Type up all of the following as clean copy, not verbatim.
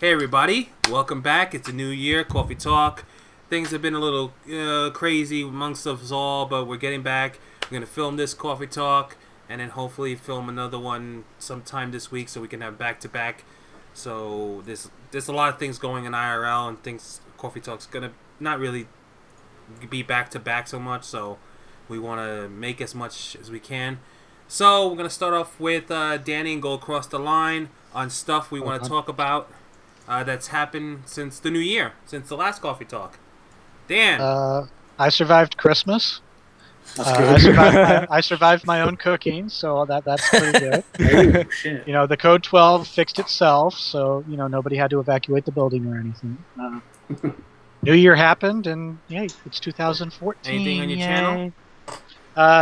Hey everybody, welcome back. It's a new year, Cawfee Talk. Things have been a little crazy amongst us all, but we're getting back. We're going to film this Cawfee Talk and then hopefully film another one sometime this week so we can have back-to-back. So there's a lot of things going in IRL and things Cawfee Talk's going to not really be back-to-back so much, so we want to make as much as we can. So we're going to start off with Danny and go across the line on stuff we want to talk about. That's happened since the new year, since the last Cawfee Talk. Dan. I survived Christmas. That's good. I survived my own cooking, so that's pretty good. Oh, shit. You know, the code 12 fixed itself, so nobody had to evacuate the building or anything. New Year happened, and yay, it's 2014. Anything on your channel?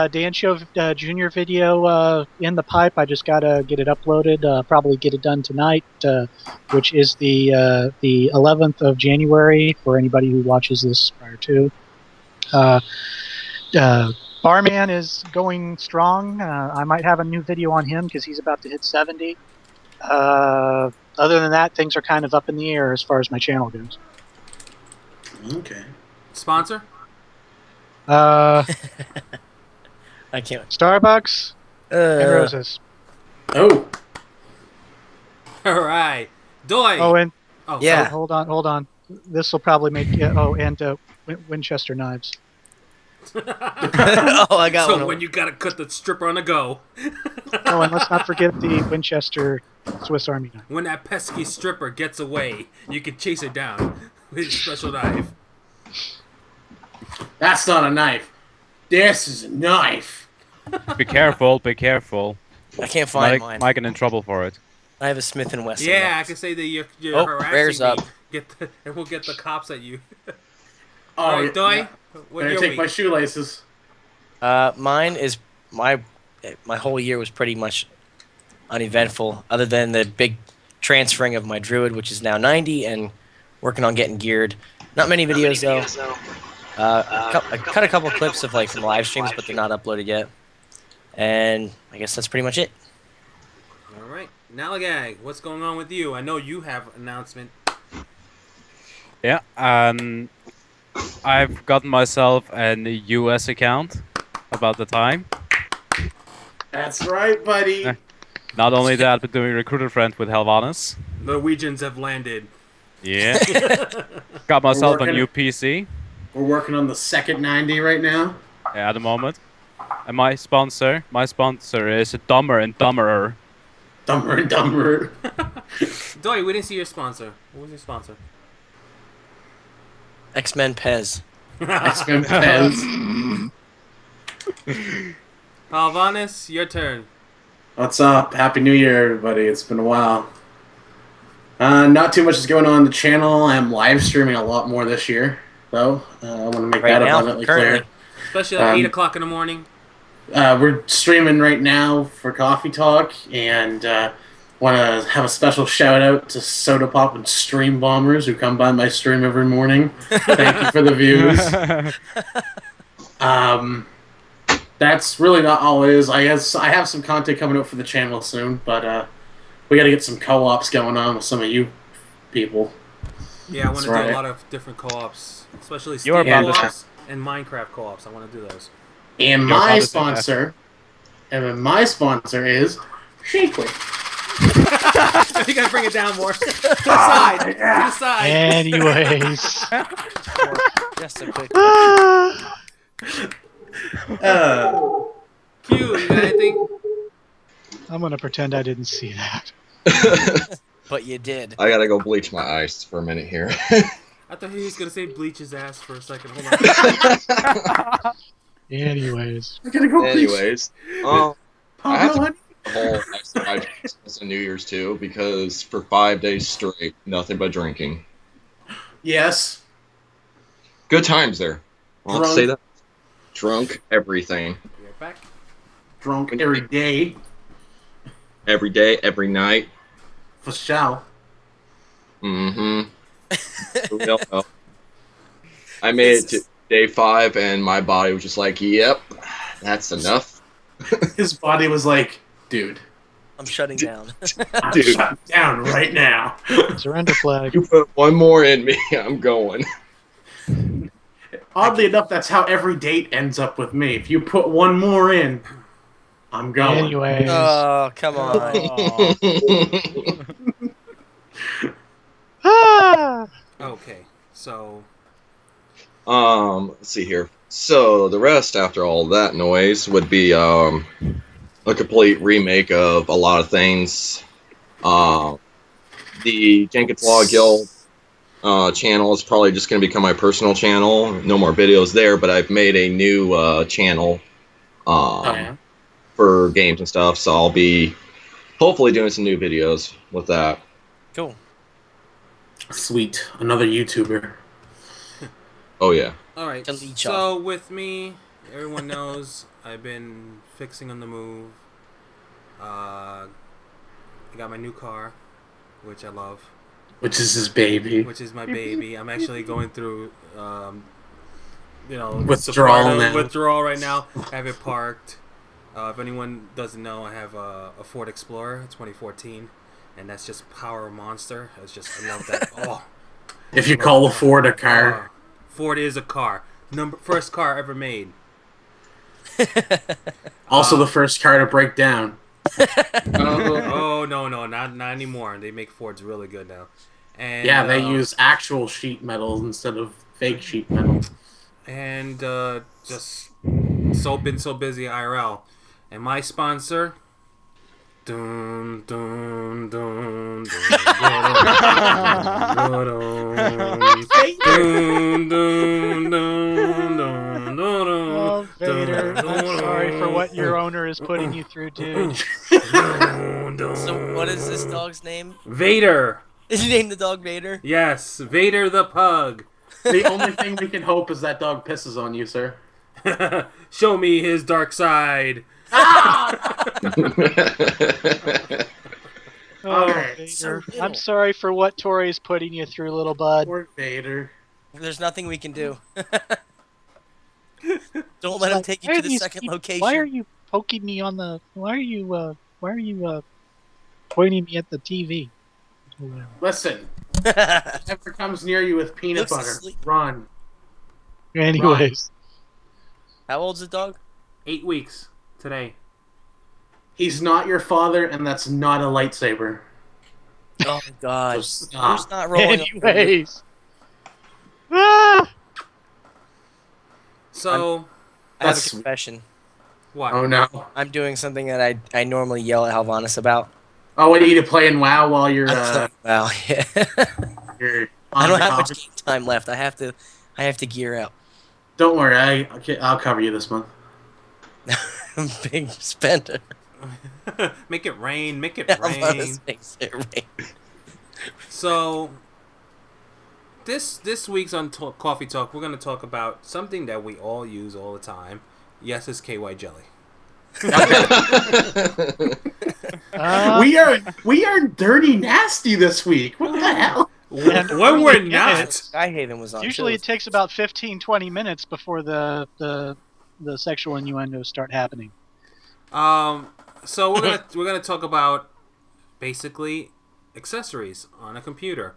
Dan showed junior video in the pipe. I just gotta get it uploaded. Probably get it done tonight, which is the 11th of January for anybody who watches this prior to. Barman is going strong. I might have a new video on him because he's about to hit 70. Other than that, things are kind of up in the air as far as my channel goes. Okay. Sponsor? I can't. Starbucks and roses. Oh. All right. Doy. Oh, and Yeah. hold on. This will probably make and Winchester knives. Oh, I got one. So when you got to cut the stripper on the go. Oh, and let's not forget the Winchester Swiss Army knife. When that pesky stripper gets away, you can chase it down with a special knife. That's not a knife. This is a knife. Be careful, be careful. I can't find mine. Might get in trouble for it. I have a Smith & Wesson. Yeah, I knife. can say that you're Oh, harassing rare's me. up. And we'll get the cops at you. Oh, All right, Doy. yeah. What Better your take week? my shoelaces. Mine is my whole year was pretty much uneventful, other than the big transferring of my Druid, which is now 90, and working on getting geared. Not many videos though. I cut a couple clips of like some live streams, but they're not uploaded yet. And I guess that's pretty much it. All right. Nalagag, what's going on with you? I know you have an announcement. Yeah, I've gotten myself an US account about the time. That's right, buddy. Not only that, but doing Recruiter Friend with Helvanis. Norwegians have landed. Yeah. Got myself a working- new PC We're working on the second 90 right now. at the moment. And my sponsor is Dumber and Dumberer. Dumber and dumber. Doy, we didn't see your sponsor. What was your sponsor? X-Men Pez. X-Men Pez. Alvanis, your turn. What's up? Happy New Year, everybody. It's been a while. Not too much is going on the channel. I'm live streaming a lot more this year, though. I want to make Right that now, abundantly currently. clear. Especially at 8 o'clock in the morning. We're streaming right now for Cawfee Talk, and want to have a special shout out to Soda Pop and Stream Bombers who come by my stream every morning. Thank you for the views. That's really not all it is. I have some content coming out for the channel soon, but we got to get some co-ops going on with some of you people. Yeah, I want to That's do right. a lot of different co-ops. Especially You are Steam about to- co-ops and Minecraft co-ops. I want to do those. And You're my about to say sponsor is Shakely. You gotta bring it down more. To the side. To the side. Anyways, Just a quick. Q, you got anything? I'm gonna pretend I didn't see that. But you did. I gotta go bleach my eyes for a minute here. I thought he was gonna say bleach his ass for a second. Hold on. Anyways, We're gonna go. Anyways, I have Honey. the whole I survived Christmas and New Year's too because for 5 days straight, nothing but drinking. Yes. Good times there. I'll Drunk. say that. Drunk everything. Be right back. Drunk every day. Every day, every night. For sure. Mm-hmm. Who don't know? I made it to day 5 and my body was just like, yep, that's enough. His body was like, dude, I'm shutting down. I'm Dude. shutting down right now. Surrender flag. You put one more in me, I'm going. Oddly enough, that's how every date ends up with me. If you put one more in, I'm going. Anyways. Oh, come on. Ah! Okay, so Let's see here. So the rest after all that noise would be a complete remake of a lot of things. The Jenkins Guild channel is probably just going to become my personal channel. No more videos there, but I've made a new channel for games and stuff, so I'll be hopefully doing some new videos with that. Cool. Sweet. Another YouTuber. Oh, yeah. all right. To leech So with me, everyone knows I've been fixing on the move. I got my new car, which I love, Which is his baby. which is my baby. I'm actually going through, Withdrawal now. withdrawal right now. I have it parked. If anyone doesn't know, I have a Ford Explorer 2014, and that's just power monster. I love that. Oh, If you call a Ford a car. Ford is a car. First car ever made. Also the first car to break down. Oh no, not anymore. They make Fords really good now. And Yeah, they use actual sheet metal instead of fake sheet metal. And just been so busy IRL. And my sponsor. Dun, dun, dun, dun, dun, dun, dun, dun, Oh, Vader, I'm sorry for what your owner is putting you through, dude. So, what is this dog's name? Vader. Is he named the dog Vader? Yes, Vader the pug. The only thing we can hope is that dog pisses on you, sir. Show me his dark side. Oh, Alright, Vader. so little. I'm sorry for what Toray's putting you through, little bud. Poor Vader. There's nothing we can do. Don't let him take you Why to are the these second people- location. Why are you poking me on the? Why are you pointing me at the TV? Listen, whoever comes near you with peanut Looks butter, asleep. run. Anyways, How old's the dog? 8 weeks today. He's not your father, and that's not a lightsaber. Oh God! So stop. Who's not rolling? anyways. Ah! So I have a That's- confession. what? Oh no. I'm doing something that I normally yell at Halvanis about. Oh, what are you playing WoW while you're Well, yeah. you're I on don't the have much coffee? game time left. I have to gear out. Don't worry, I'll cover you this month. Big spender. Make it rain. Make it rain. Halvanis makes it rain. So this week's on Coffee Talk, we're going to talk about something that we all use all the time. Yes, it's KY jelly. We are dirty nasty this week. What the hell? And When we're early not. minutes. Skyhaven was on. Usually too. it takes about 15-20 minutes before the sexual innuendos start happening. So we're gonna talk about basically accessories on a computer.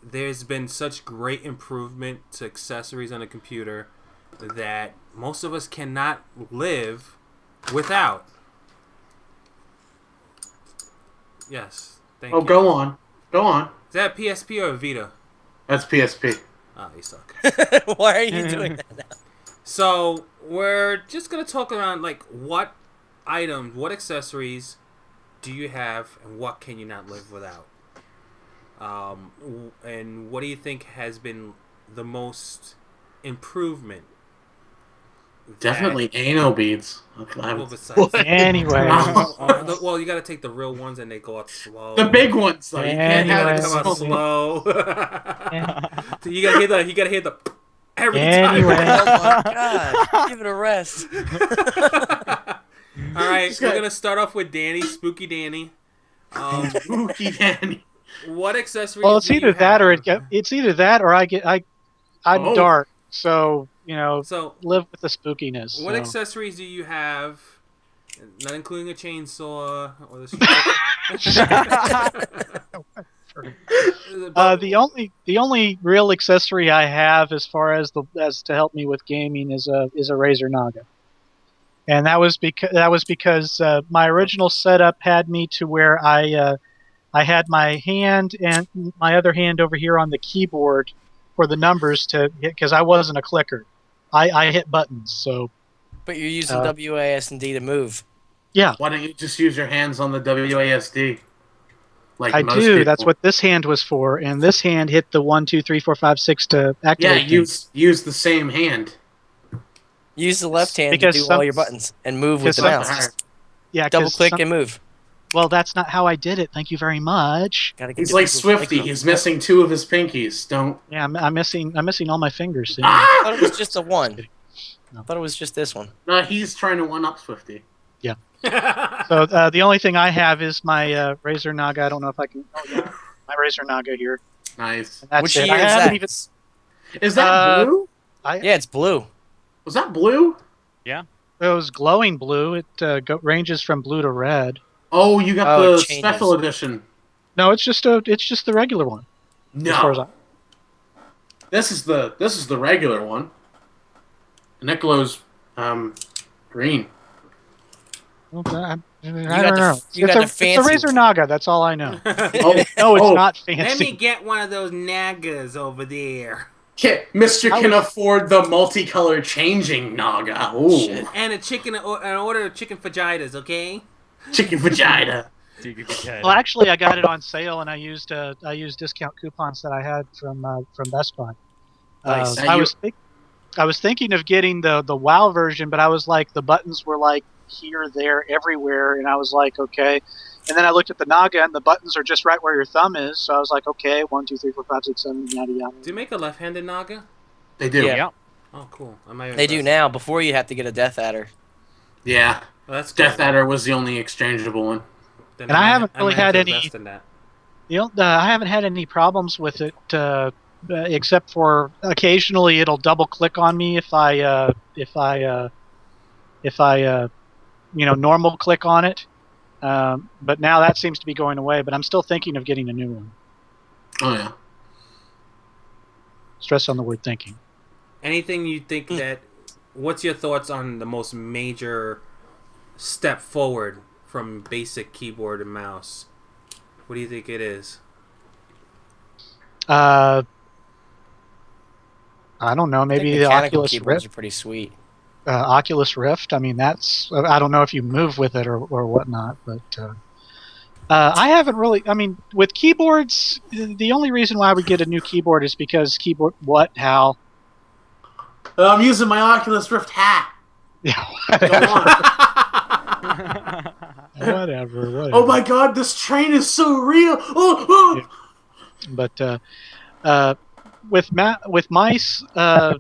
There's been such great improvement to accessories on a computer that most of us cannot live without. Yes. Thank Oh, you. go on. Go on. Is that PSP or Vita? That's PSP. Oh, you suck. Why are you doing that now? So we're just gonna talk around like what items, what accessories do you have, and what can you not live without? And what do you think has been the most improvement? Definitely anal beads. Well, besides, Anyway, well, you got to take the real ones, and they go out slow. The big ones, though. You can't You have gotta it come out slow. slow. So you gotta hear the every Anyway. time. Oh my God! Give it a rest. All right, Just we're got- gonna start off with Danny, Spooky Danny. Spooky Danny. What accessories? well, it's do either you that or have? it's either that or I'm Oh. dark, so So, live with the spookiness. what so. accessories do you have Not including a chainsaw or the. The only real accessory I have as far as to help me with gaming is a Razer Naga, and that was because my original setup had me to where I had my hand and my other hand over here on the keyboard for the numbers to hit, because I wasn't a clicker. I hit buttons, so. But you're using WASD to move. Yeah. Why don't you just use your hands on the WASD? Like I most do. people. That's what this hand was for, and this hand hit the 1, 2, 3, 4, 5, 6 to activate. Yeah, use the same hand. Use the left hand Because to do all your buttons and move with the mouse. Yeah, double click and move. Well, that's not how I did it. Thank you very much. He's like Swifty. He's missing 2 of his pinkies. Don't. Yeah, I'm missing all my fingers. I thought it was just a 1. No. I thought it was just this one. No, he's trying to one-up Swifty. Yeah. So the only thing I have is my Razer Naga. I don't know if I can. Oh, yeah. My Razer Naga here. Nice. Which year is that? Is that blue? Yeah, it's blue. Was that blue? Yeah. It was glowing blue. It ranges from blue to red. Oh, you got the special edition. No, it's just the regular one. No. As far as This is the regular one. And it glows green. I don't know. It's a Razer Naga. That's all I know. Oh, it's not fancy. Let me get one of those Nagas over there. Mr. can afford the multicolor changing Naga. Ooh. Shit. And an order of chicken fajitas, okay? Chicken vagina. Well, actually, I got it on sale, and I used discount coupons that I had from Best Buy. Nice. I was thinking of getting the WoW version, but I was like, the buttons were like here, there, everywhere, and I was like, okay. And then I looked at the Naga, and the buttons are just right where your thumb is. So I was like, okay, 1, 2, 3, 4, 5, 6, 7, yada yada. Do you make a left-handed Naga? They do. Yeah. Oh, cool. They do now. Before you have to get a Death Adder. Yeah. Well, that's cool. Death Adder was the only exchangeable one. Then And I haven't really had any. invest in that. I haven't had any problems with it, except for occasionally it'll double click on me if I normal click on it. But now that seems to be going away. But I'm still thinking of getting a new one. Oh yeah. Stress on the word thinking. Anything you think that? What's your thoughts on the most major step forward from basic keyboard and mouse? What do you think it is? I don't know. Maybe the Oculus keyboards Rift. are pretty sweet. Oculus Rift. I mean, that's. I don't know if you move with it or whatnot, but I haven't really. I mean, with keyboards, the only reason why I would get a new keyboard is because keyboard. What? How? I'm using my Oculus Rift hat. Yeah. Go on. Whatever. Oh my God, this train is so real. Oh. Yeah. But with mice, I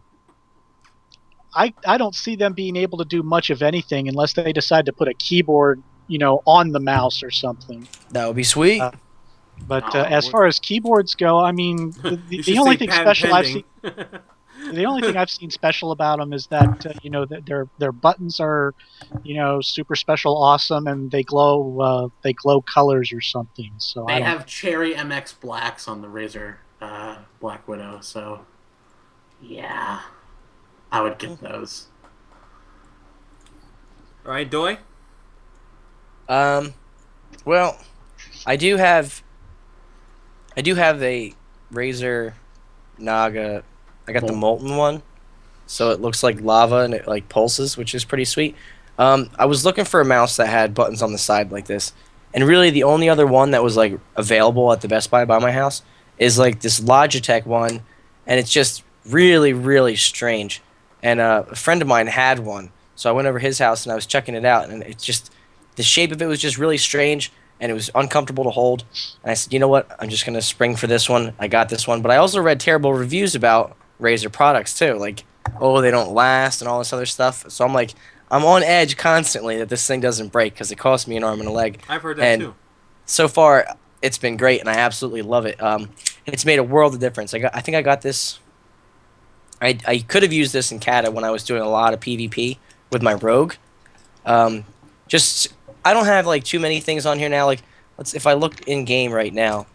don't see them being able to do much of anything unless they decide to put a keyboard, on the mouse or something. That would be sweet. But as far as keyboards go, I mean, the only thing special I've seen. The only thing I've seen special about them is that that their buttons are, super special, awesome, and they glow colors or something. So they have Cherry MX Blacks on the Razer Black Widow. So yeah, I would get those. All right, Doy. Well, I do have a Razer Naga. I got the molten one, so it looks like lava and it like pulses, which is pretty sweet. I was looking for a mouse that had buttons on the side like this, and really the only other one that was like available at the Best Buy by my house is like this Logitech one, and it's just really, really strange. And a friend of mine had one, so I went over his house and I was checking it out, and it's just the shape of it was just really strange, and it was uncomfortable to hold. And I said, you know what? I'm just gonna spring for this one. I got this one, but I also read terrible reviews about Razer products too, like, oh, they don't last and all this other stuff. So I'm like, I'm on edge constantly that this thing doesn't break because it cost me an arm and a leg. I've heard that too. So far, it's been great, and I absolutely love it. It's made a world of difference. I think I got this. I could have used this in Kata when I was doing a lot of PvP with my Rogue, just I don't have like too many things on here now. Like if I look in game right now,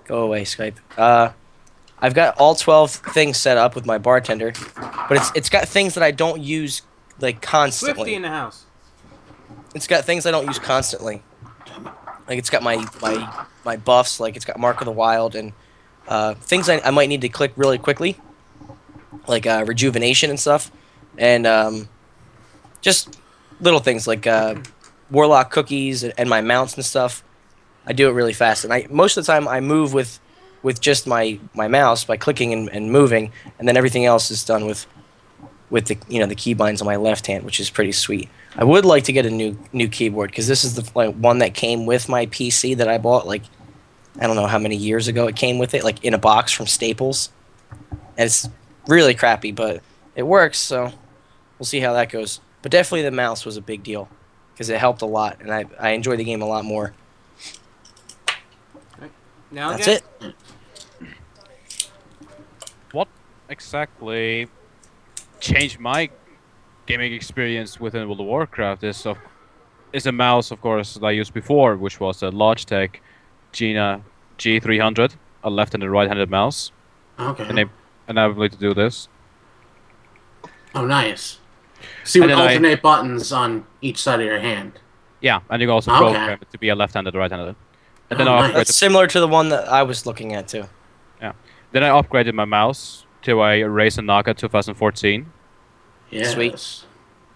go away Skype. I've got all 12 things set up with my bartender, but it's got things that I don't use like constantly. Swifty in the house. It's got things I don't use constantly. Like it's got my buffs, like it's got Mark of the Wild and things I might need to click really quickly, like rejuvenation and stuff, and just little things like Warlock cookies and my mounts and stuff. I do it really fast, and most of the time I move with just my mouse by clicking and moving, and then everything else is done with the the keybinds on my left hand, which is pretty sweet. I would like to get a new keyboard because this is the one that came with my PC that I bought like I don't know how many years ago. It came with it like in a box from Staples, and it's really crappy, but it works. So we'll see how that goes. But definitely the mouse was a big deal because it helped a lot, and I enjoy the game a lot more. Now That's it. What exactly changed my gaming experience within World of Warcraft is a mouse, of course, that I used before, which was a Logitech Gina G300, a left and a right-handed mouse. Okay. And I would like to do this. Oh, nice. So you would alternate buttons on each side of your hand. Yeah, and you can also program it to be a left-handed or right-handed. And then I That's similar to the one that I was looking at too. Yeah. Then I upgraded my mouse to a Razer Naga 2014. Yes. Sweet.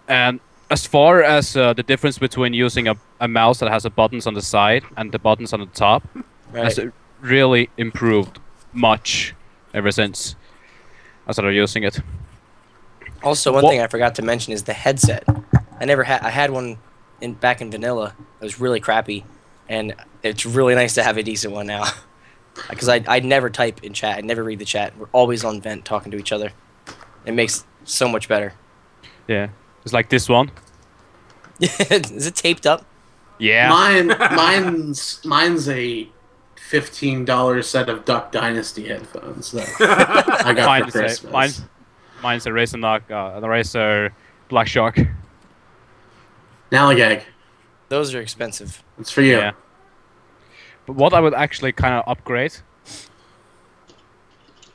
And as far as the difference between using a mouse that has the buttons on the side and the buttons on the top, has really improved much ever since I started using it. Also, one thing I forgot to mention is the headset. I had one back in vanilla. It was really crappy, and it's really nice to have a decent one now. Because I never type in chat. I never read the chat. We're always on vent talking to each other. It makes so much better. Yeah, it's like this one. Is it taped up? Yeah. Mine's a $15 set of Duck Dynasty headphones that I got for Christmas. Mine's a Razer Naga, the Razer Black Shark. Nallygag. Those are expensive. It's for you. Yeah. But what I would actually kind of upgrade,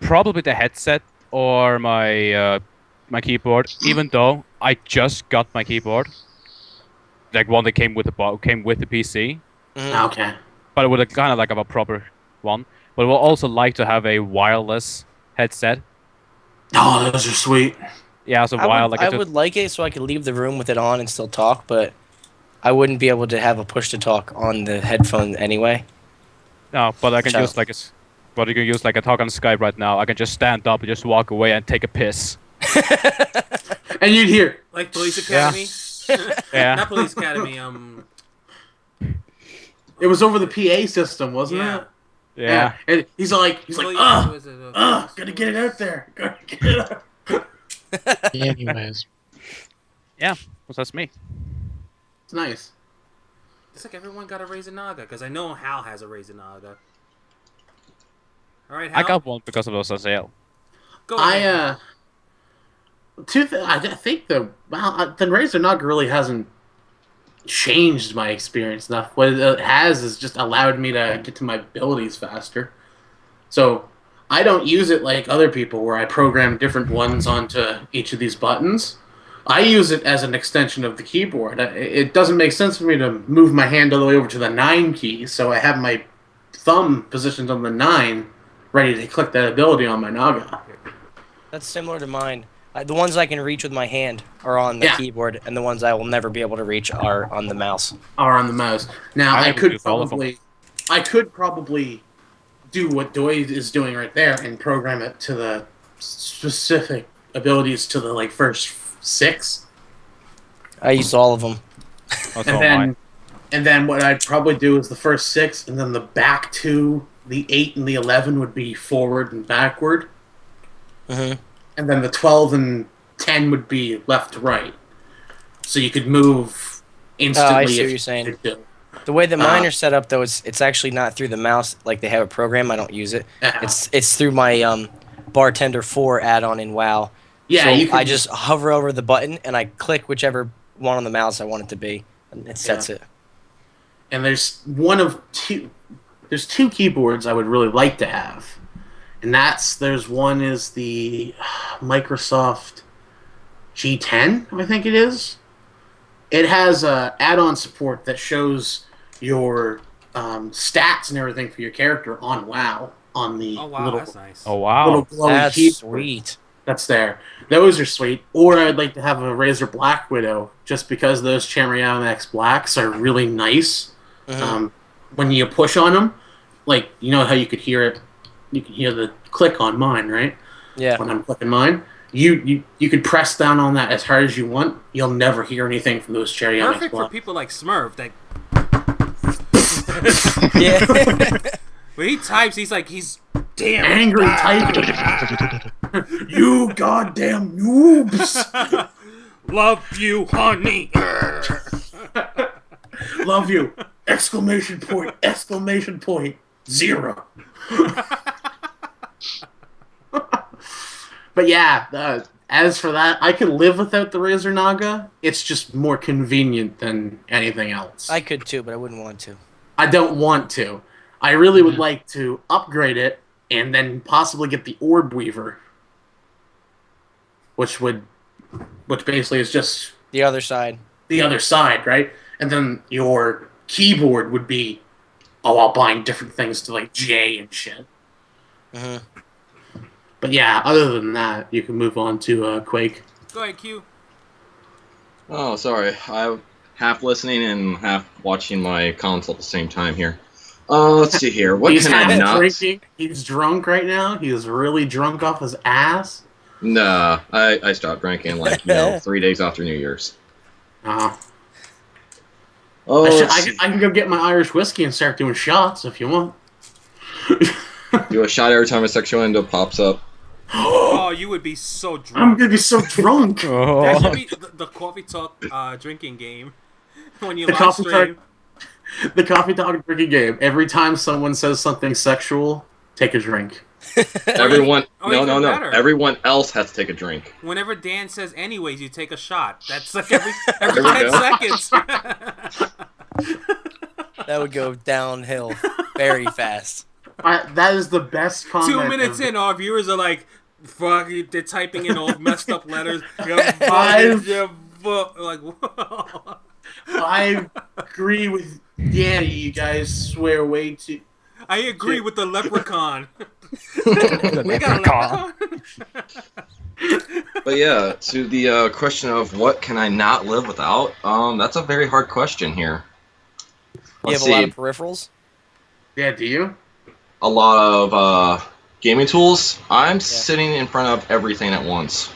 probably the headset or my my keyboard. Even though I just got my keyboard, like one that came with the PC. Mm-hmm. Okay. But I would kind of like have a proper one. But I would also like to have a wireless headset. Oh, those are sweet. Yeah, so I would like it so I could leave the room with it on and still talk, but I wouldn't be able to have a push to talk on the headphone anyway. No, but I can use like you can use like a talk on Skype right now. I can just stand up and just walk away and take a piss. And you'd hear like Police Academy. Yeah. Not Police Academy. It was over the PA system, wasn't it? Yeah. And he's like, gotta get it out there. Gotta get it out. Anyways. Yeah, well, that's me. It's nice. It's like everyone got a Razer Naga, because I know Hal has a Razer Naga. All right, Hal. I got one because of those on sale. Go ahead. I think the Razer Naga really hasn't changed my experience enough. What it has is just allowed me to get to my abilities faster. So I don't use it like other people where I program different ones onto each of these buttons. I use it as an extension of the keyboard. It doesn't make sense for me to move my hand all the way over to the 9 key, so I have my thumb positioned on the 9, ready to click that ability on my Naga. That's similar to mine. The ones I can reach with my hand are on the keyboard, and the ones I will never be able to reach are on the mouse. Now, I could probably do what Doi is doing right there and program it to the specific abilities to the first 6. I used all of them. And then what I'd probably do is the first 6, and then the back 2, the 8 and the 11 would be forward and backward. Mm-hmm. And then the 12 and 10 would be left to right. So you could move instantly. I see what you're saying. The way that mine are set up, though, it's actually not through the mouse. Like they have a program. I don't use it. It's through my Bartender 4 add-on in WoW. Yeah, so I just hover over the button and I click whichever one on the mouse I want it to be. It sets it. And there's two keyboards I would really like to have. And one is the Microsoft G10, I think it is. It has add-on support that shows your stats and everything for your character on WoW on the that's nice. Oh wow. little glowy That's keyboard sweet. that's there. Those are sweet. Or I'd like to have a Razer Black Widow, just because those Chainmail X Blacks are really nice. When you push on them, like, you know how you could hear it, you can hear the click on mine, right? Yeah. When I'm clicking mine, you could press down on that as hard as you want. You'll never hear anything from those Cherry MX Perfect for people like Smurf. That Yeah. when he types, he's damn angry typing. You goddamn noobs! Love you, honey. Love you! Exclamation point! Exclamation point! 0. But yeah, as for that, I could live without the Razer Naga. It's just more convenient than anything else. I could too, but I wouldn't want to. I don't want to. I really would like to upgrade it and then possibly get the Orb Weaver, which basically is just The other side. the other side, right? And then your keyboard would be all buying different things to like J and shit. But yeah, other than that, you can move on to Quake. Go ahead, Q. Oh, sorry. I'm half listening and half watching my console at the same time here. Let's see here. What He's can I kind of not? drinking. He's drunk right now. He's really drunk off his ass. Nah, I stopped drinking 3 days after New Year's. Oh, Oh, I can go get my Irish whiskey and start doing shots if you want. do a shot every time a sexual window pops up. Oh, you would be so I'm drunk. gonna be so drunk. That should be the Coffee Talk drinking game. When you The live Coffee stream. The Coffee Talk drinking game. Every time someone says something sexual, take a drink. Everyone, even no. better. Everyone else has to take a drink. Whenever Dan says anyways, you take a shot. That's like every There we 10 go. seconds. That would go downhill very fast. That is the best comment. 2 minutes ever. in, our viewers are like, fuck, they're typing in all messed up letters. Like, whoa. I agree with Danny. You guys swear way too. I agree with the leprechaun. We got a leprechaun? But yeah, to the question of what can I not live without, that's a very hard question here. You have a lot of peripherals? Yeah, do you? A lot of gaming tools. I'm sitting in front of everything at once.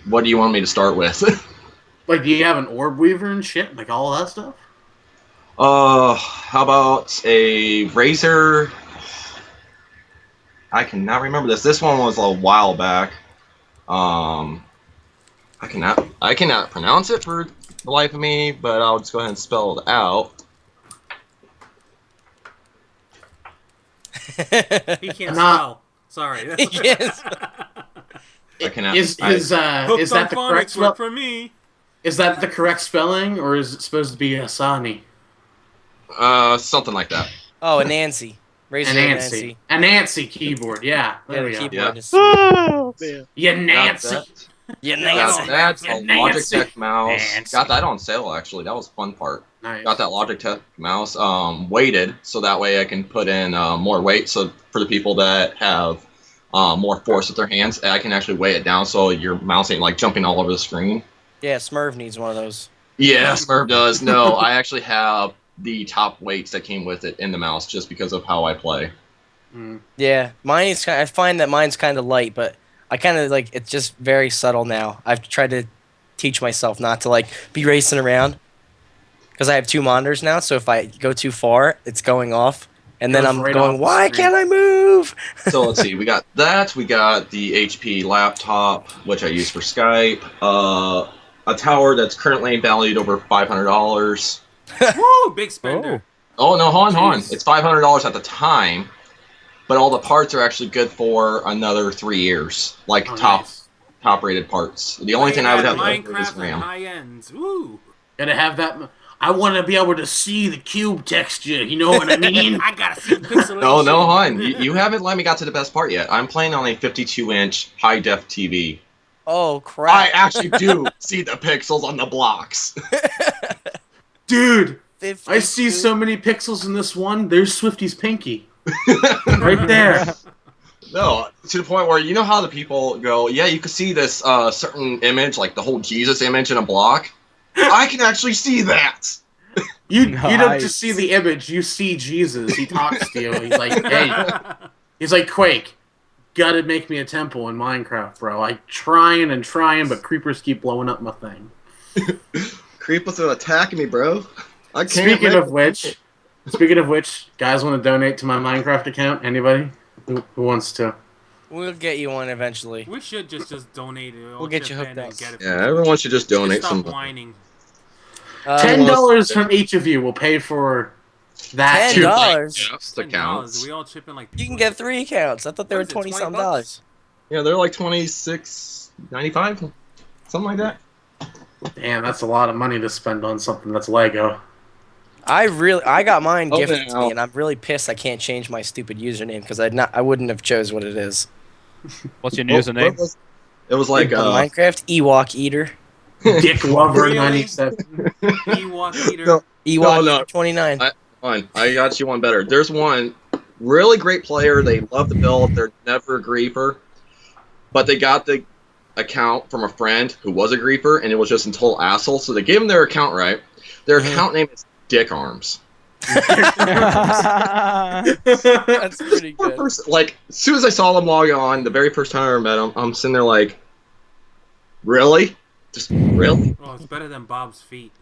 What do you want me to start with? Like, do you have an Orb Weaver and shit? Like, all that stuff? How about a Razer? I cannot remember this. This one was a while back. I cannot pronounce it for the life of me, but I'll just go ahead and spell it out. He can't spell. Sorry. Yes. I cannot. Is that Hooked on the correct phonics work spell? for me. Is that the correct spelling, or is it supposed to be Asani? Something like that. Oh, a Nancy. Razer A Nancy. A Nancy keyboard, yeah. Yeah, There the we go. keyboard is Oh, man. Yeah, Nancy. Yeah, Got Nancy. that, a Nancy. Logitech mouse. Nancy. Got that on sale, actually. That was the fun part. Nice. Got that Logitech mouse weighted, so that way I can put in more weight. So for the people that have more force with their hands, I can actually weigh it down so your mouse ain't like jumping all over the screen. Yeah, Smurf needs one of those. Yeah, Smurf does. No, I actually have the top weights that came with it in the mouse just because of how I play. Yeah, mine is. I find that mine's kind of light, but I kind of like it's just very subtle now. I've tried to teach myself not to like be racing around because I have 2 monitors now. So if I go too far, it's going off, and then Goes I'm right going, off the "Why screen." can't I move?" So let's see, we got that. We got the HP laptop, which I use for Skype. A tower that's currently valued over $500. Woo, big spender. Oh no, hold on. Jeez. It's $500 at the time, but all the parts are actually good for another 3 years, like Nice. top rated parts. The only thing I would have to Minecraft is and RAM. high ends. Woo. Gotta have that. I want to be able to see the cube texture. You know what I mean? I gotta see the pixelation. No, hon. You haven't let me got to the best part yet. I'm playing on a 52-inch high-def TV. Oh crap! I actually do see the pixels on the blocks. Dude, 52? I see so many pixels in this one. There's Swifty's pinky. Right there. No, to the point where you know how the people go, yeah, you can see this certain image, like the whole Jesus image in a block. I can actually see that. You don't just see the image, you see Jesus. He talks to you. He's like, hey. He's like, Quake, gotta make me a temple in Minecraft, bro. I'm trying, but creepers keep blowing up my thing. Creepers are attacking me, bro. I can't. Speaking of which, guys want to donate to my Minecraft account? Anybody? Who wants to? We'll get you one eventually. We should just donate it. We'll get you hooked up. Yeah, everyone should just donate some. Stop whining. $10 from each of you will pay for that. $10. The counts. We all chip in like. You can get 3 accounts. I thought they were What is it, $20-some. $20? Yeah, they're like $26.95, something like that. Damn, that's a lot of money to spend on something that's Lego. I got mine Oh, gifted to no. me, and I'm really pissed I can't change my stupid username because I wouldn't have chose what it is. What's your username? It was like Minecraft Ewok Eater. Dick Lover Really? 97. Ewok eater. No. Ewok No. Eater 29. Fine, I got you one better. There's one really great player. They love the build. They're never a griefer, but they got the account from a friend who was a griefer, and it was just a total asshole. So they gave them their account right. Their account name is Dick Arms. That's pretty good. Like, as soon as I saw them log on, the very first time I ever met them, I'm sitting there like, really? Just really? Oh, it's better than Bob's feet.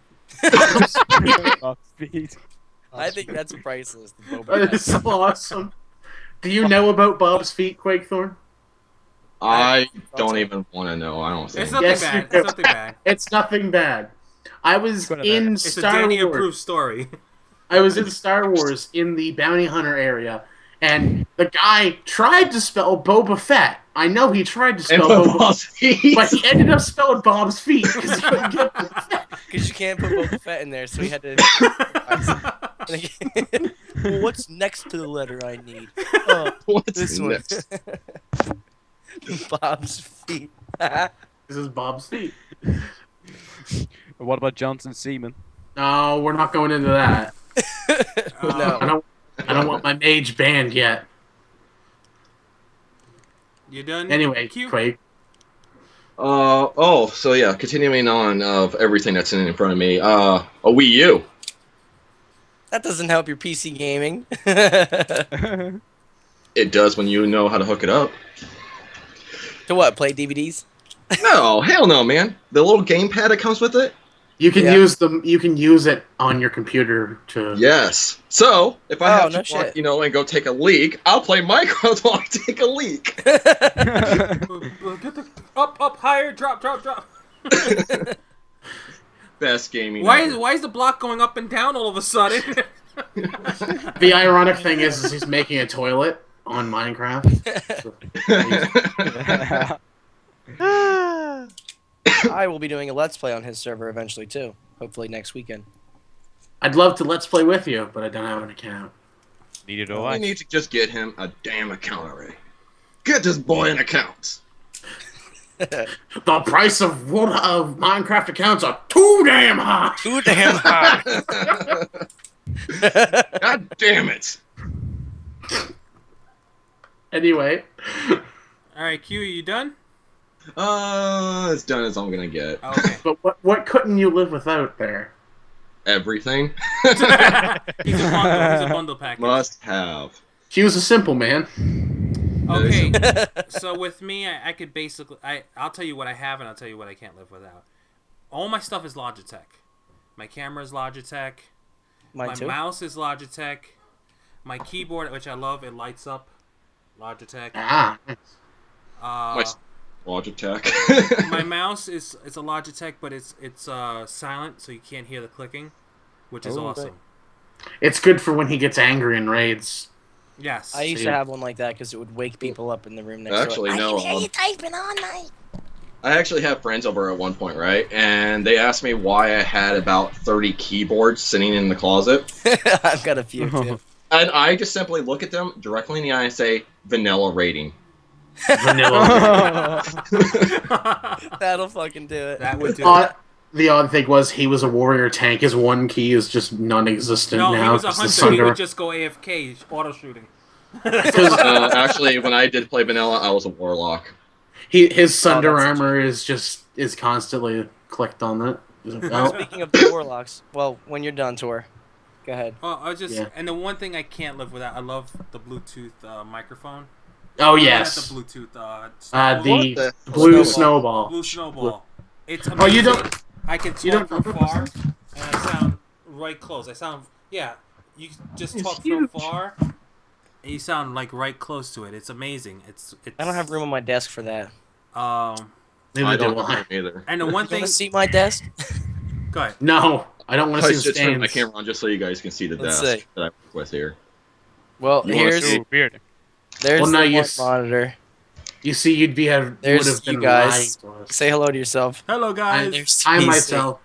Bob's feet. I think that's priceless. The Boba That Fett. is so awesome. Do you know about Bob's feet, Quakethorn? I don't even want to know. I don't think. It's nothing Yes, bad. you It's do. nothing bad. It's nothing bad. I was It's in It's a Star Danny Wars. approved story. I was in Star Wars in the bounty hunter area, and the guy tried to spell Boba Fett. I know he tried to And spell put Boba Bob's feet. but he ended up spelling Bob's feet because he couldn't get the Because you can't put Boba Fett in there, so he had to. Well, what's next to the letter I need? Oh, What's this one. next? Bob's feet. This is Bob's feet. What about Johnson Seaman? No, we're not going into that. No. I don't want my mage banned yet. You done? Anyway, Q? Quake. So yeah, continuing on of everything that's in front of me. A Wii U. That doesn't help your PC gaming. It does when you know how to hook it up. To what? Play DVDs? No, hell no, man. The little gamepad that comes with it. You can Yeah. use them. You can use it on your computer to. Yes. So if I have no to, walk, shit. and go take a leak, I'll play Minecraft while I take a leak. Get the up, higher, drop. Best gaming. Why ever. is the block going up and down all of a sudden? The ironic thing is he's making a toilet on Minecraft. I will be doing a Let's Play on his server eventually, too. Hopefully next weekend. I'd love to let's play with you, but I don't have an account. Neither do I I. need to just get him a damn account already. Get this boy an account. The price of Minecraft accounts are too damn high. Too damn high. God damn it. Anyway, All right, Q, you done? As done as I'm gonna get. Okay. but what couldn't you live without there? Everything. He's a bundle package. Must have. He was a simple man. Okay, so with me, I could basically, I'll tell you what I have and I'll tell you what I can't live without. All my stuff is Logitech. My camera is Logitech. Mine My too. mouse is Logitech. My keyboard, which I love, it lights up. Logitech. Ah, Logitech. My mouse it's a Logitech, but it's silent, so you can't hear the clicking, which is Oh, awesome. it's good for when he gets angry in raids. Yes. I used to have one like that because it would wake people up in the room next Actually, door. no. I can hear you typing all night. I actually have friends over at one point, right? And they asked me why I had about 30 keyboards sitting in the closet. I've got a few too. And I just simply look at them directly in the eye and say, vanilla rating. Vanilla. That'll fucking do it. That would do it. The odd thing was he was a warrior tank. His one key is just non-existent No, now. he was a 'cause the hunter. He Sunder- would just go AFK, auto shooting. Actually, when I did play vanilla, I was a warlock. his Sunder that's armor is constantly clicked on that. Speaking of the warlocks, well, when you're done, Tor, go ahead. And the one thing I can't live without, I love the Bluetooth microphone. Oh Not yes, the Bluetooth. the blue snowball. Blue snowball. It's amazing. Oh, you don't. I can You talk don't from far, and I sound right close. You just It's talk huge. from far, and you sound like right close to it. It's amazing. It's. I don't have room on my desk for that. Neither I do don't I. know either. And the one You thing. want to see my desk? Go ahead. No, I don't want to I see the should turn my stains. camera on just so you guys can see the Let's desk see. that I work with here. Well, You wanna here's see? Ooh, weird. there's Well, no, the you one s- monitor. You see, would There's have been you guys. lying to us. Say hello to yourself. Hello, guys. There's I PC, myself.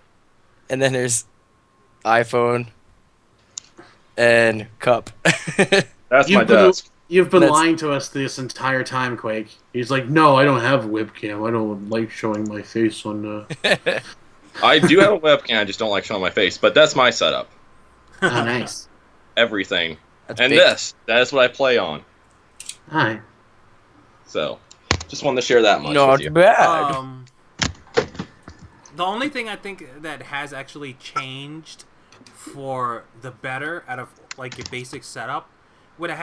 and then there's iPhone and cup. That's You've my been, desk. you've been That's- lying to us this entire time, Quake. He's like, no, I don't have a webcam. I don't like showing my face on. I do have a webcam, I just don't like showing my face, but that's my setup. Oh, nice. Everything. That's And big. that's what I play on. Hi. So, just wanted to share that much Not with you. bad. The only thing I think that has actually changed for the better out of like your basic setup, we all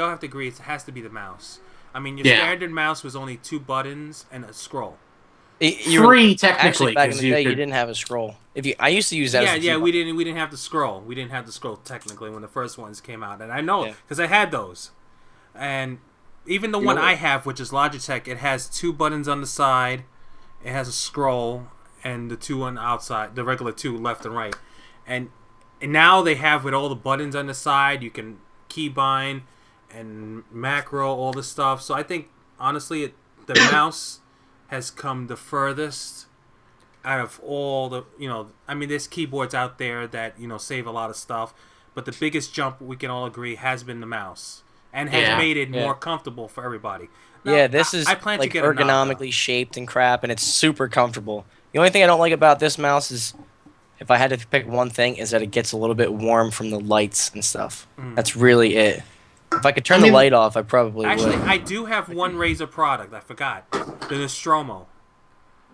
have to agree it has to be the mouse. I mean, your Yeah. standard mouse was only 2 buttons and a scroll. You were- Three, technically. Actually, back in 'cause the day, you could- didn't have a scroll. I used to use that. as a Yeah, keyboard. we didn't have the scroll. We didn't have the scroll technically when the first ones came out, and I know Yeah. because I had those. And even the You one know I what? have, which is Logitech, it has 2 buttons on the side, it has a scroll, and the 2 on the outside, the regular 2 left and right. And now they have with all the buttons on the side, you can keybind and macro all this stuff. So I think honestly, the mouse has come the furthest out of all the, I mean, there's keyboards out there that, save a lot of stuff, but the biggest jump we can all agree has been the mouse and has Yeah. made it Yeah. more comfortable for everybody. Yeah, Now, this is I plan like to get a Naga. ergonomically shaped and crap, and it's super comfortable. The only thing I don't like about this mouse is, if I had to pick one thing, is that it gets a little bit warm from the lights and stuff. That's really it. If I could turn the light off, I probably Actually, would. I do have one Razer product. I forgot. The Nostromo.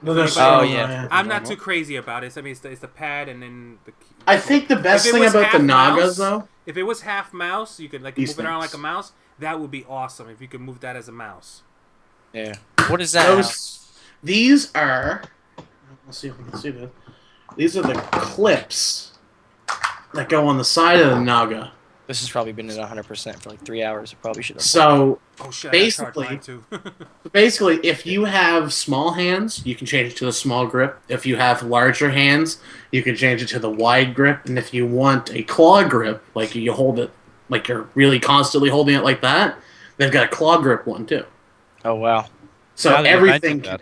Oh, yeah. I'm not too crazy about it. I mean, it's the pad and then the key. I think the best If it thing was about the half Nagas, mouse- though, If it was half mouse, you could These move it around things. like a mouse. That would be awesome if you could move that as a mouse. Yeah. What is that? Al? these are. Let's see if we can see this. These are the clips that go on the side of the Naga. This has probably been at 100% for like 3 hours. I probably should have. So Oh shit! Basically- I got charged mine too. basically, if you have small hands, you can change it to the small grip. If you have larger hands, you can change it to the wide grip. And if you want a claw grip, like you hold it, like you're really constantly holding it like that, they've got a claw grip one too. Oh, wow. So Now that you everything. mentioned that.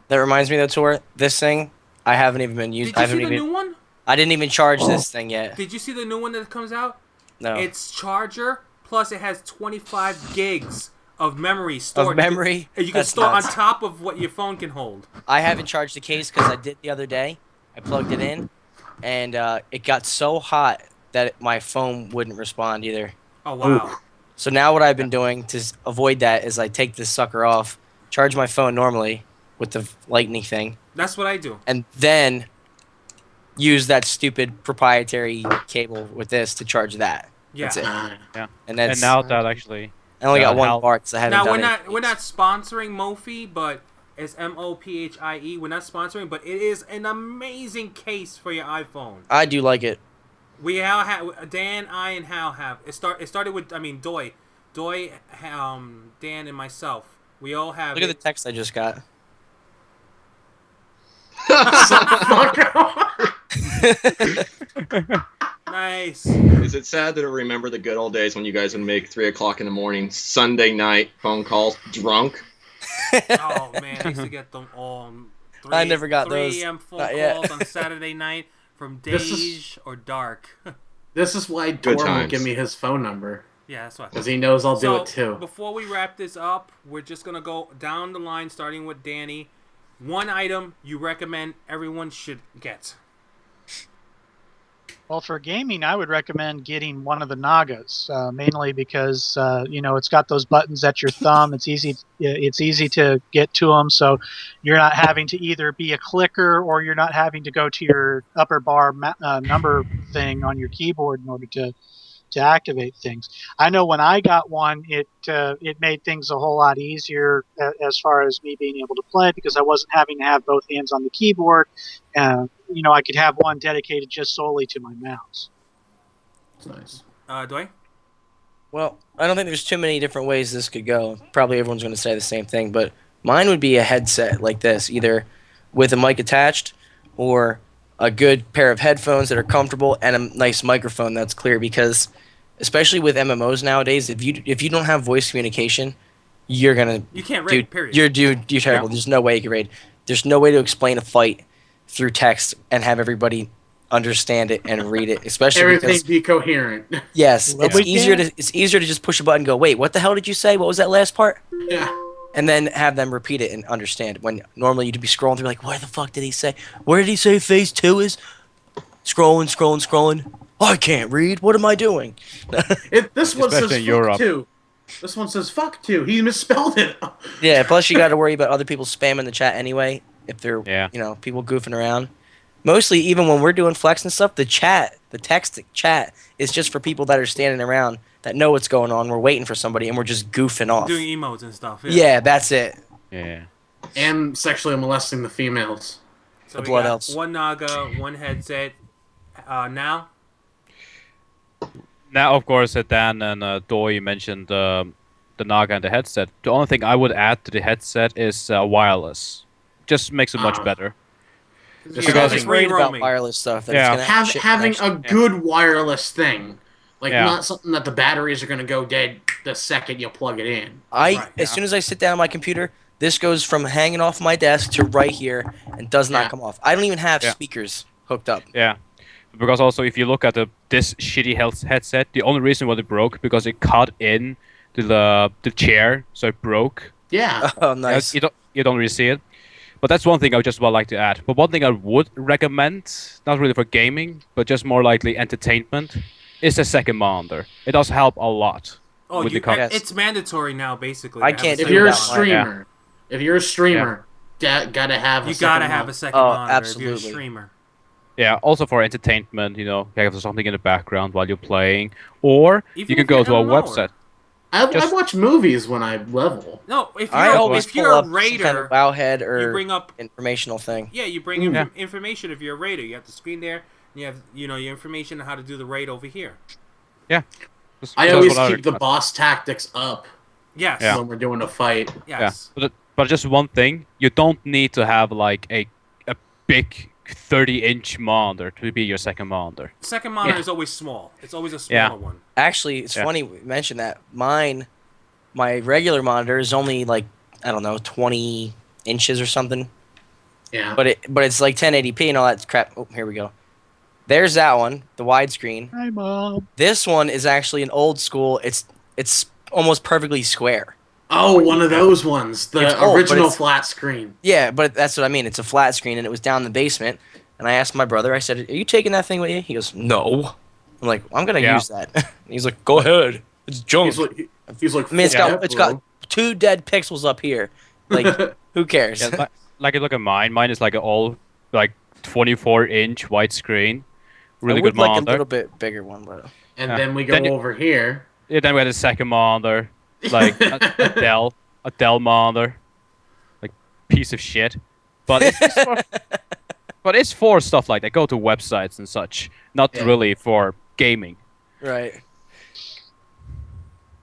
That reminds me, though, Tor, this thing, I haven't even been Did using. you I haven't see the even. new one? I didn't even charge this thing yet. Did you see the new one that comes out? No. It's charger plus it has 25 gigs of memory stored. Of memory? You can That's store nuts. on top of what your phone can hold. I haven't charged the case because I did the other day. I plugged it in, and it got so hot that my phone wouldn't respond either. Oh wow! So now what I've been doing to avoid that is I take this sucker off, charge my phone normally with the lightning thing, That's what I do. and then use that stupid proprietary cable with this to charge that. Yeah. That's it. Yeah. And that's And now that actually, I only got one how- part, so I haven't Now done we're it. not sponsoring Mophie, but it's Mophie. We're not sponsoring, but it is an amazing case for your iPhone. I do like it. We all have Dan, I, and Hal have it. Started with Doy, Dan, and myself. We all have. Look at the text I just got. Nice. Is it sad to remember the good old days when you guys would make 3 o'clock in the morning, Sunday night phone calls, drunk? Oh man, I used to get them all 3, I never got 3 those. a.m. phone Not yet. calls on Saturday night from This Dage or Dark. This is why Good Tor won't times. give me his phone number. Yeah, that's what. Because he knows I'll do So, it too. before we wrap this up, we're just going to go down the line, starting with Danny. One item you recommend everyone should get. Well, for gaming, I would recommend getting one of the Nagas, mainly because it's got those buttons at your thumb. It's easy to get to them, so you're not having to either be a clicker or you're not having to go to your upper bar number thing on your keyboard in order to activate things. I know when I got one, it made things a whole lot easier as far as me being able to play because I wasn't having to have both hands on the keyboard. I could have one dedicated just solely to my mouse. That's nice. Dwayne? Well, I don't think there's too many different ways this could go. Probably everyone's going to say the same thing, but mine would be a headset like this, either with a mic attached or a good pair of headphones that are comfortable and a nice microphone that's clear because especially with MMOs nowadays, if you don't have voice communication, you can't raid, period. You're terrible. There's no way you can raid. There's no way to explain a fight through text and have everybody understand it and read it, especially Everything because be coherent. yes, Well, it's easier to just push a button and go, wait, what the hell did you say? What was that last part? Yeah. And then have them repeat it and understand. When normally you'd be scrolling through like, what the fuck did he say? Where did he say phase 2 is? Scrolling. Oh, I can't read. What am I doing? This one says Especially in fuck Europe. too. This one says fuck too. He misspelled it. Yeah, plus you got to worry about other people spamming the chat anyway. If they're, Yeah. people goofing around. Mostly, even when we're doing flex and stuff, the text chat is just for people that are standing around that know what's going on. We're waiting for somebody and we're just goofing off. Doing emotes and stuff. Yeah, that's it. Yeah. And sexually molesting the females. So we What got else? one Naga, one headset. Now? Now, of course, Dan and Doi mentioned the Naga and the headset. The only thing I would add to the headset is wireless. Just makes it much better. Just Because having- it's Worried about roaming. wireless stuff. That Yeah. it's gonna have shit Having connection. a good wireless thing. Like, Yeah. not something that the batteries are going to go dead the second you plug it in. Right, As soon as I sit down on my computer, this goes from hanging off my desk to right here and does not Yeah. come off. I don't even have Yeah. speakers hooked up. Yeah. Because also, if you look at this shitty headset, the only reason why it broke because it cut in to the chair, so it broke. Yeah. Oh, nice. You don't really see it. But that's one thing I would just like to add. But one thing I would recommend, not really for gaming, but just more likely entertainment, is a second monitor. It does help a lot. Oh, with the com- Yes. it's mandatory now, basically. I to have can't a If do you're a second that. streamer, gotta have a you second gotta have monitor. a second Oh, monitor if absolutely. you're a streamer. Yeah, also for entertainment, you have something in the background while you're playing. Or Even you can if go you're to a MMO-er. website. I Just- watch movies when I level. No, if I you're, always if you're pull a up some raider, kind of wowhead you or bring up informational thing. you bring Yeah. information if you're a raider. You have the screen there. And you have your information on how to do the raid over here. Yeah. I That's always what keep the recommend. boss tactics up Yes. Yeah. when we're doing a fight. Yes. Yeah. But just one thing, you don't need to have like a big 30-inch monitor to be your second monitor. Second monitor Yeah. is always small. It's always a Yeah. smaller one. Actually, it's Yeah. funny we mentioned that. My regular monitor is only like, I don't know, 20 inches or something. Yeah. But it's like 1080p and all that crap. Oh, here we go. There's that one, the widescreen. Hi, Mom. This one is actually an old school. It's almost perfectly square. Oh, one of those ones. The It's old, but original it's- flat screen. Yeah, but that's what I mean. It's a flat screen, and it was down in the basement. And I asked my brother. I said, "Are you taking that thing with you?" He goes, "No." I'm like, "I'm gonna Yeah. use that." And he's like, "Go ahead. It's junk." He's like, I mean, it's "Fuck got that, 2 dead pixels up here. Like, who cares? Yeah, like look at mine. Mine is like an all like 24-inch widescreen, really I good would like monitor. a little bit bigger one, but And Yeah. then we go Then you- over here. Yeah, then we had a second monitor, like a Dell monitor, like piece of shit. But it's for stuff like that. Go to websites and such, not Yeah. really for gaming. right.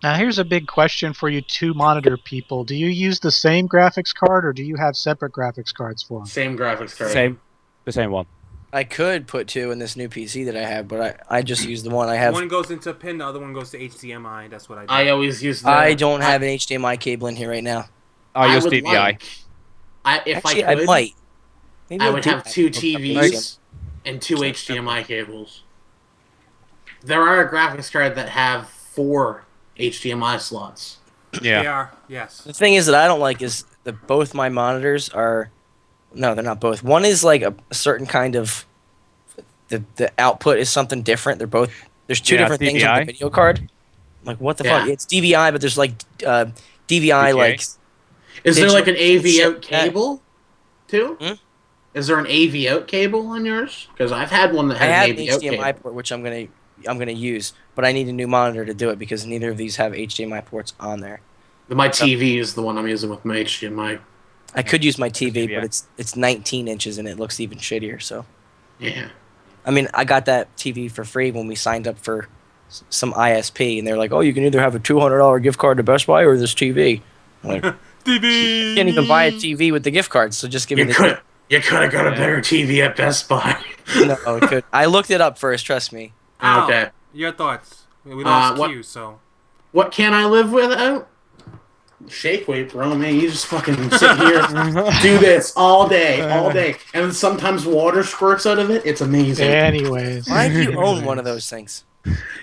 Now, here's a big question for you two monitor people. Do you use the same graphics card, or do you have separate graphics cards for them? Same graphics card. The same one. I could put 2 in this new PC that I have, but I just use the one I have. One goes into a pin, the other one goes to HDMI. That's what I do. I always use the... I don't have an HDMI cable in here right now. I use would DVI. like- if Actually, I I could, might. Maybe I would have 2 hooked up with TVs and 2 HDMI cables. There are graphics cards that have 4 HDMI slots. They Yeah. are, yes. The thing is that I don't like is that both my monitors are. No, they're not both. One is like a certain kind of. The output is something different. They're both. There's 2 different things on the DVI. video card. I'm like, what the fuck? Yeah. It's DVI, but there's like DVI VGA? like. Is there like an Digital AV out shit. cable too? Hmm? Is there an AV out cable on yours? Because I've had one that I had have an an AV out HDMI cable. port, which I'm gonna use, but I need a new monitor to do it because neither of these have HDMI ports on there. My TV is the one I'm using with my HDMI. I could use my TV, Yeah. but it's 19 inches and it looks even shittier. So, Yeah. I mean, I got that TV for free when we signed up for some ISP, and they're like, "Oh, you can either have a $200 gift card to Best Buy or this TV." I'm like, TV! you can't even buy a TV with the gift card, so just give me You the. could have got a better TV at Best Buy. No, it could. I looked it up first. Trust me. Al, Okay. your thoughts? We lost what- Q, so... What can I live without? Shake weight, bro, man. You just fucking sit here, do this all day, and then sometimes water squirts out of it. It's amazing. Anyways. Why do you own one of those things?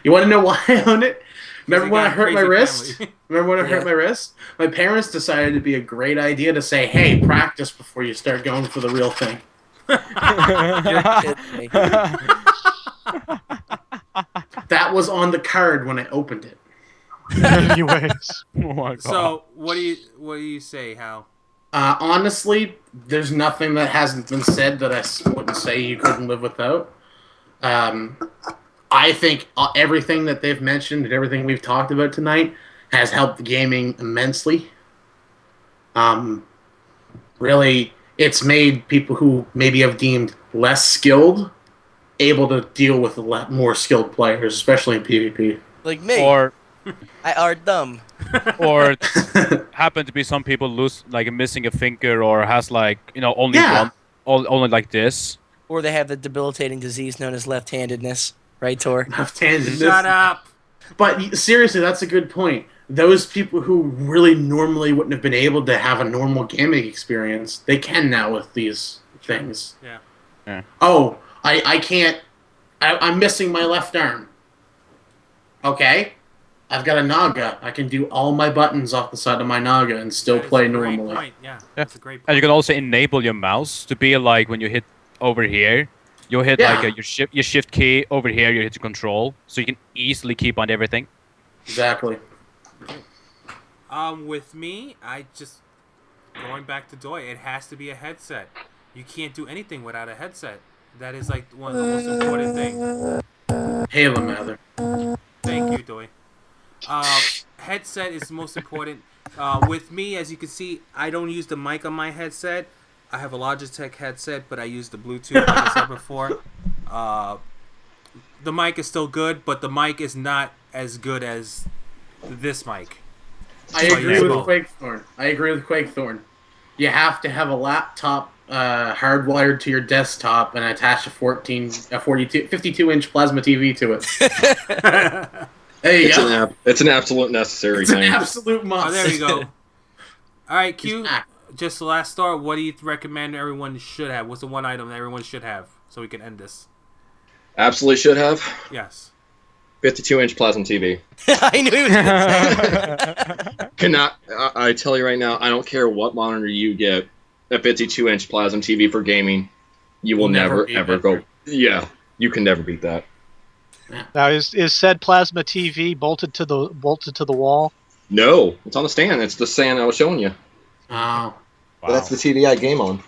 You want to know why I own it? Remember You when got I a hurt my crazy wrist? family. Remember when I hurt Yeah. my wrist? My parents decided it'd be a great idea to say, "Hey, practice before you start going for the real thing." You're kidding me. That was on the card when I opened it. Anyways. Oh my god. So, what do you say, Hal? Honestly, there's nothing that hasn't been said that I wouldn't say you couldn't live without. I think everything that they've mentioned and everything we've talked about tonight has helped gaming immensely. Really, it's made people who maybe have deemed less skilled able to deal with a lot more skilled players, especially in PvP. Like me, or I are dumb. or happen to be some people missing a finger or has only Yeah. only like this. Or they have the debilitating disease known as left-handedness. Right, Tor? Left-handedness. Shut up! But seriously, that's a good point. Those people who really normally wouldn't have been able to have a normal gaming experience, they can now with these things. Yeah. Oh, I can't. I'm missing my left arm. Okay. I've got a Naga. I can do all my buttons off the side of my Naga and still That is play a great normally. point. Yeah, that's a great And point. you can also enable your mouse to be like when you hit over here, you hit Yeah. your shift key over here, you hit the control, so you can easily keep on everything. Exactly. With me, I just going back to Doy. It has to be a headset. You can't do anything without a headset. That is like one of the most important things. Halo Mather. Thank you, Doy. Headset is the most important. With me, as you can see, I don't use the mic on my headset. I have a Logitech headset, but I use the Bluetooth, like I said before. The mic is still good, but the mic is not as good as this mic. I So agree you with both. Quakethorn. You have to have a laptop hardwired to your desktop and attach a 52-inch plasma TV to it. There you go. It's an absolute necessary It's an thing. absolute must. Oh, there you go. All right, Q. Just act. Just the last star. What do you recommend everyone should have? What's the one item that everyone should have so we can end this? Absolutely should have. Yes. 52-inch plasma TV. I knew he was gonna Cannot. I tell you right now, I don't care what monitor you get, a 52-inch plasma TV for gaming, you will Will never never beat ever that. go. Yeah, you can never beat that. Now is said plasma TV bolted to the wall? No, it's on the stand. It's the stand I was showing you. Oh. That's the TV I game on.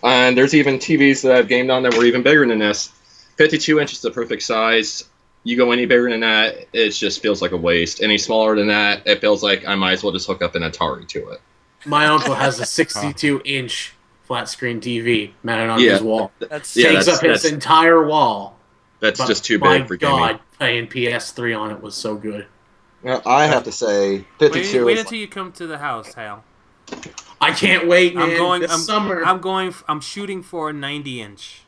And there's even TVs that I've gamed on that were even bigger than this. 52 inches is the perfect size. You go any bigger than that, it just feels like a waste. Any smaller than that, it feels like I might as well just hook up an Atari to it. My uncle has a 62-inch flat screen TV mounted on Yeah. his wall. That's Yeah, Takes up his entire wall. That's But just too my big for God, playing PS3 on it was so good. Now, I have to say, 52 Wait is until you come to the house, Hal. I can't wait, man. I'm going. This summer. I'm shooting for a 90-inch.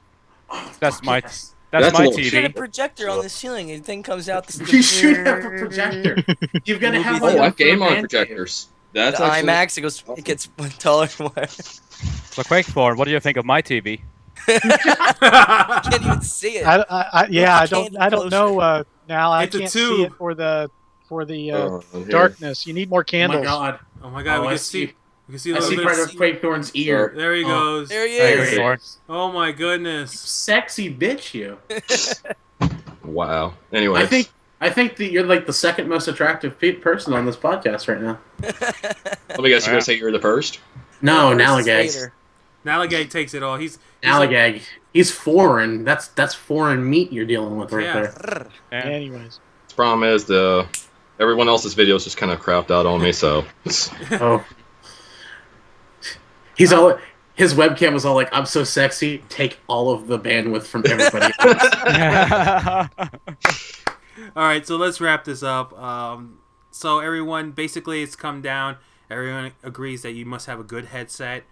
That's my Yes. that's That's a my little You shoot a TV. projector on the ceiling and the thing comes out. You should have a projector. You've got to have Oh, like I a game on fan projectors. That's The actually- IMAX, it gets taller and wider. So Quakeform, what do you think of my TV? I can't even see it. I don't know. Now I It's a can't see it tube. for the Here. darkness. You need more Oh my candles. god. Oh my god, Oh, we I can see. see. We can see a I little see bit. part Of, of Quakethorn's ear. there he Oh, goes. There he there is. it is. Oh my goodness. Sexy bitch, you. Wow. Anyways. I think that you're like the second most attractive person on this podcast right now. Let me guess, you're going to say you're the first? No, Versus Nalagag. Vader. Nalagag takes it all. He's like, Nalagag. He's foreign. That's foreign meat you're dealing with right Yeah. there. Brr. Yeah. Anyways, The problem is everyone else's videos just kind of crapped out on me, so... Oh. His webcam was all like, I'm so sexy, take all of the bandwidth from everybody else. all right, so let's wrap this up. So everyone, basically, it's come down. Everyone agrees that you must have a good headset.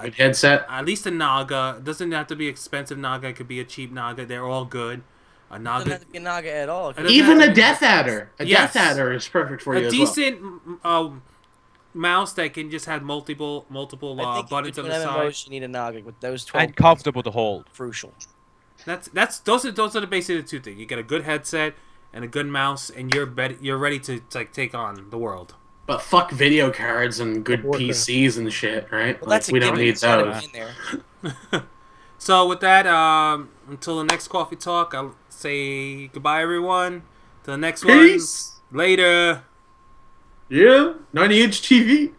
Good headset. At least a Naga. It doesn't have to be expensive Naga. It could be a cheap Naga. They're all good. A Doesn't Naga, have to be a Naga at all. It doesn't Even have to a be- Death Adder. A Yes. Death Adder is perfect for you a as well. decent mouse that can just have multiple I think buttons on between the MMOs, side. you need a Naga with those 12. And comfortable to hold. Crucial. Those are the basic two things. You get a good headset and a good mouse, and you're ready to like take on the world. But fuck video cards and good Warcraft. PCs and shit, right? Well, Like, that's a we don't given. need It's gotta those. be in there. So with that, until the next Coffee Talk, I'll say goodbye, everyone. Till the next Peace. one. Later. Yeah, 90-inch TV.